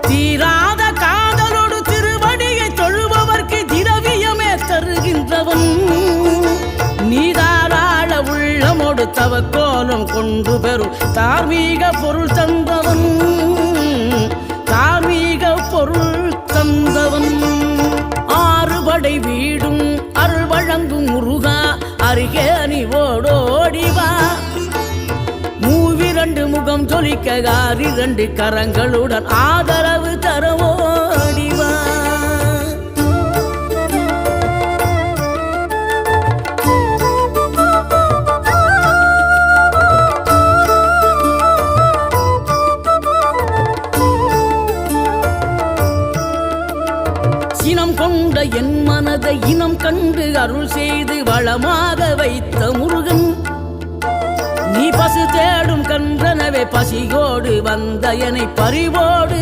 தீராத காதலோடு திருவடியை தொழுபவர்க்கு திரவியமே தருகின்றவன் நீதாராள உள்ளமோடு தவக்கோலம் கொண்டு பெறும் தார்மீக பொருள் தந்தவன் தார்மீக பொருள் தந்தவன் ஆறுபடை வீடும் அருள் வழங்கும் முருகா அருகே நீ ஓடோடிவா மூவிரண்டு முகம் ஜொலிக்க ஆறிரண்டு கரங்களுடன் ஆதரவு தரவோடிவா சினம் கொண்ட என் மனதை இனம் கண்டு அருள் செய்து வளமாக வைத்த முருகன் நீ பசு தேடும் கன்றனவே பசியோடு வந்த என்னை பறிவோடு